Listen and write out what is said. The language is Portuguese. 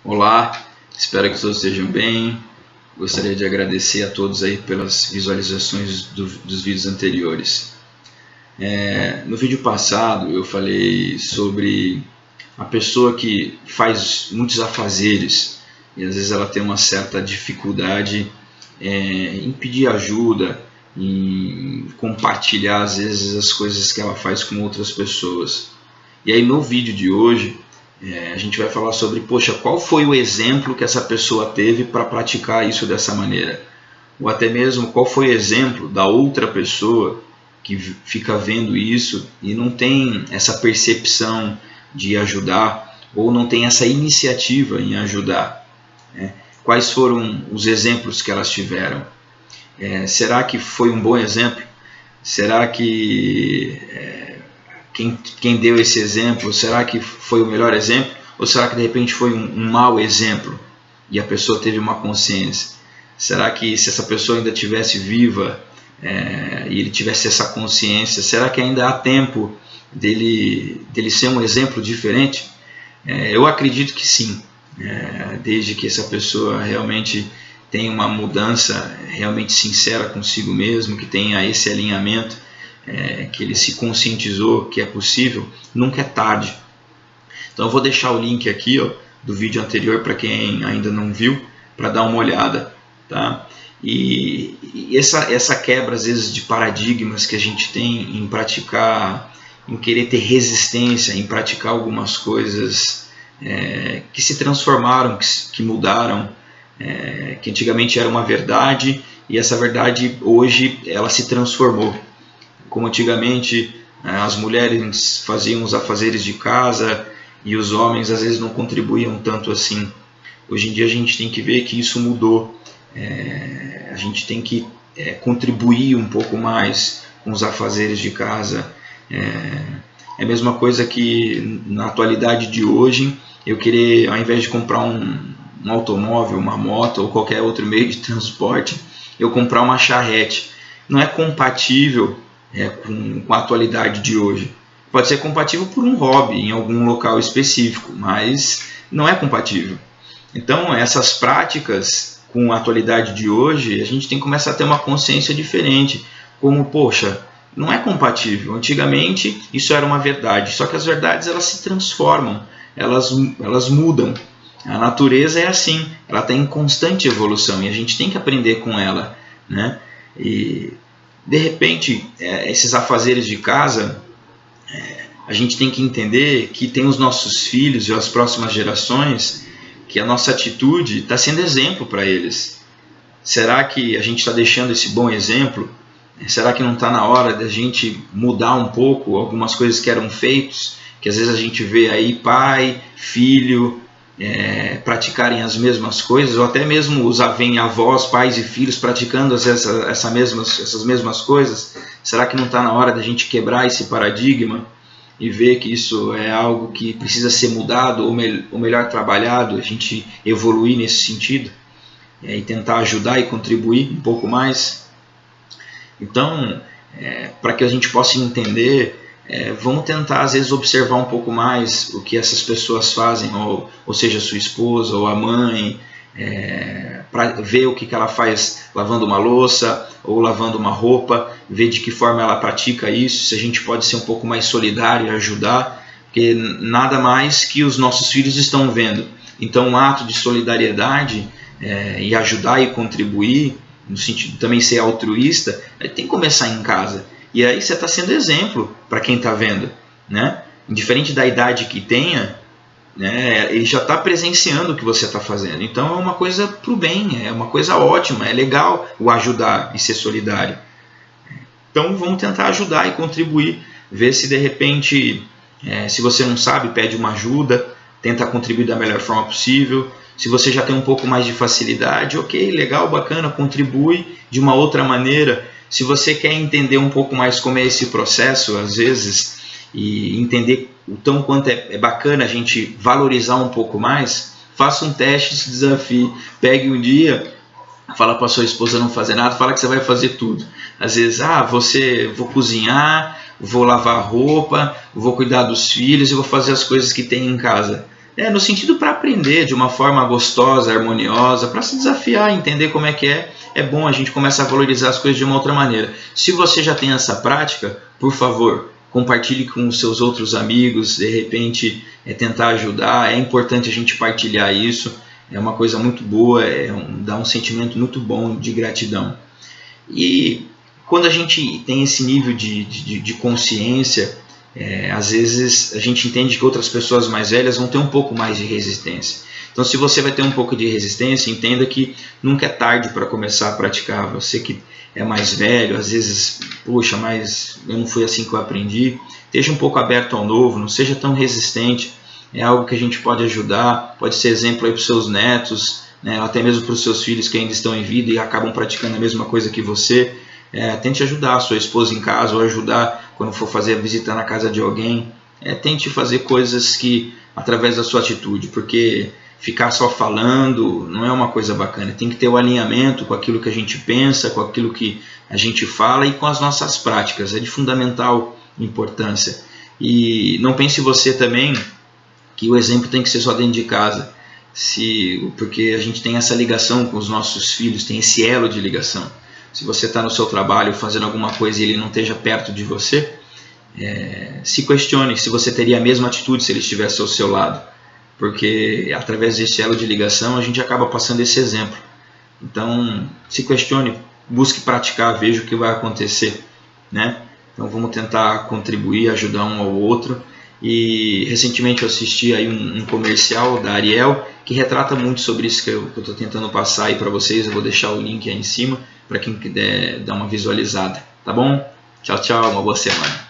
Olá, espero que todos estejam bem. Gostaria de agradecer a todos aí pelas visualizações dos vídeos anteriores. No vídeo passado eu falei sobre a pessoa que faz muitos afazeres e às vezes ela tem uma certa dificuldade em pedir ajuda, em compartilhar às vezes as coisas que ela faz com outras pessoas. E aí no vídeo de hoje a gente vai falar sobre, poxa, qual foi o exemplo que essa pessoa teve para praticar isso dessa maneira? Ou até mesmo qual foi o exemplo da outra pessoa que fica vendo isso e não tem essa percepção de ajudar, ou não tem essa iniciativa em ajudar, né? Quais foram os exemplos que elas tiveram? Será que foi um bom exemplo? Será que quem deu esse exemplo, será que foi o melhor exemplo? Ou será que de repente foi um mau exemplo e a pessoa teve uma consciência? Será que se essa pessoa ainda estivesse viva e ele tivesse essa consciência, será que ainda há tempo dele ser um exemplo diferente? Eu acredito que sim, desde que essa pessoa realmente tenha uma mudança realmente sincera consigo mesmo, que tenha esse alinhamento, que ele se conscientizou que é possível, nunca é tarde. Então eu vou deixar o link aqui do vídeo anterior para quem ainda não viu, para dar uma olhada, tá? E essa quebra às vezes de paradigmas que a gente tem em praticar, em querer ter resistência, em praticar algumas coisas que se transformaram, que mudaram, que antigamente era uma verdade e essa verdade hoje ela se transformou. Como antigamente as mulheres faziam os afazeres de casa e os homens às vezes não contribuíam tanto assim. Hoje em dia a gente tem que ver que isso mudou. A gente tem que contribuir um pouco mais com os afazeres de casa. É a mesma coisa que na atualidade de hoje eu querer, ao invés de comprar um automóvel, uma moto ou qualquer outro meio de transporte, eu comprar uma charrete. Não é compatível com a atualidade de hoje. Pode ser compatível por um hobby em algum local específico, mas não é compatível. Então essas práticas com a atualidade de hoje, a gente tem que começar a ter uma consciência diferente, como, poxa, não é compatível. Antigamente isso era uma verdade, só que as verdades elas se transformam, elas mudam. A natureza é assim, ela está em constante evolução e a gente tem que aprender com ela, né? E de repente, esses afazeres de casa, a gente tem que entender que tem os nossos filhos e as próximas gerações, que a nossa atitude está sendo exemplo para eles. Será que a gente está deixando esse bom exemplo? Será que não está na hora da gente mudar um pouco algumas coisas que eram feitas, que às vezes a gente vê aí pai, filho, praticarem as mesmas coisas, ou até mesmo os avós, pais e filhos praticando essas mesmas coisas? Será que não está na hora da gente quebrar esse paradigma e ver que isso é algo que precisa ser mudado ou melhor trabalhado, a gente evoluir nesse sentido e tentar ajudar e contribuir um pouco mais? Então, para que a gente possa entender, vamos tentar às vezes observar um pouco mais o que essas pessoas fazem, ou seja, a sua esposa ou a mãe, para ver o que ela faz lavando uma louça ou lavando uma roupa, ver de que forma ela pratica isso, se a gente pode ser um pouco mais solidário e ajudar, porque nada mais que os nossos filhos estão vendo. Então um ato de solidariedade e ajudar e contribuir, no sentido de também ser altruísta, tem que começar em casa. E aí você está sendo exemplo para quem está vendo, né? Indiferente da idade que tenha, né, ele já está presenciando o que você está fazendo. Então é uma coisa para o bem, é uma coisa ótima, é legal o ajudar e ser solidário. Então vamos tentar ajudar e contribuir, ver se de repente, se você não sabe, pede uma ajuda, tenta contribuir da melhor forma possível. Se você já tem um pouco mais de facilidade, ok, legal, bacana, contribui de uma outra maneira. Se você quer entender um pouco mais como é esse processo, às vezes, e entender o tão quanto é bacana a gente valorizar um pouco mais, faça um teste, se desafie, pegue um dia, fala para sua esposa não fazer nada, fala que você vai fazer tudo. Às vezes, vou cozinhar, vou lavar roupa, vou cuidar dos filhos e vou fazer as coisas que tem em casa. No sentido para aprender de uma forma gostosa, harmoniosa, para se desafiar, entender como é que é bom a gente começar a valorizar as coisas de uma outra maneira. Se você já tem essa prática, por favor, compartilhe com os seus outros amigos, de repente tentar ajudar. É importante a gente partilhar isso, é uma coisa muito boa, dá um sentimento muito bom de gratidão. E quando a gente tem esse nível de consciência, às vezes a gente entende que outras pessoas mais velhas vão ter um pouco mais de resistência. Então, se você vai ter um pouco de resistência, entenda que nunca é tarde para começar a praticar. Você que é mais velho, às vezes, poxa, mas eu não fui assim que eu aprendi. Esteja um pouco aberto ao novo, não seja tão resistente. É algo que a gente pode ajudar, pode ser exemplo aí para os seus netos, né, até mesmo para os seus filhos que ainda estão em vida e acabam praticando a mesma coisa que você. Tente ajudar a sua esposa em casa, ou ajudar quando for fazer a visita na casa de alguém. Tente fazer coisas que, através da sua atitude, porque ficar só falando não é uma coisa bacana. Tem que ter o alinhamento com aquilo que a gente pensa, com aquilo que a gente fala e com as nossas práticas. É de fundamental importância. E não pense você também que o exemplo tem que ser só dentro de casa, porque a gente tem essa ligação com os nossos filhos, tem esse elo de ligação. Se você está no seu trabalho fazendo alguma coisa e ele não esteja perto de você, se questione se você teria a mesma atitude se ele estivesse ao seu lado, porque através desse elo de ligação a gente acaba passando esse exemplo. Então se questione, busque praticar, veja o que vai acontecer, né? Então vamos tentar contribuir, ajudar um ao outro. E recentemente eu assisti aí um comercial da Ariel que retrata muito sobre isso que eu estou tentando passar aí para vocês. Eu vou deixar o link aí em cima para quem quiser dar uma visualizada, tá bom? Tchau, tchau, uma boa semana.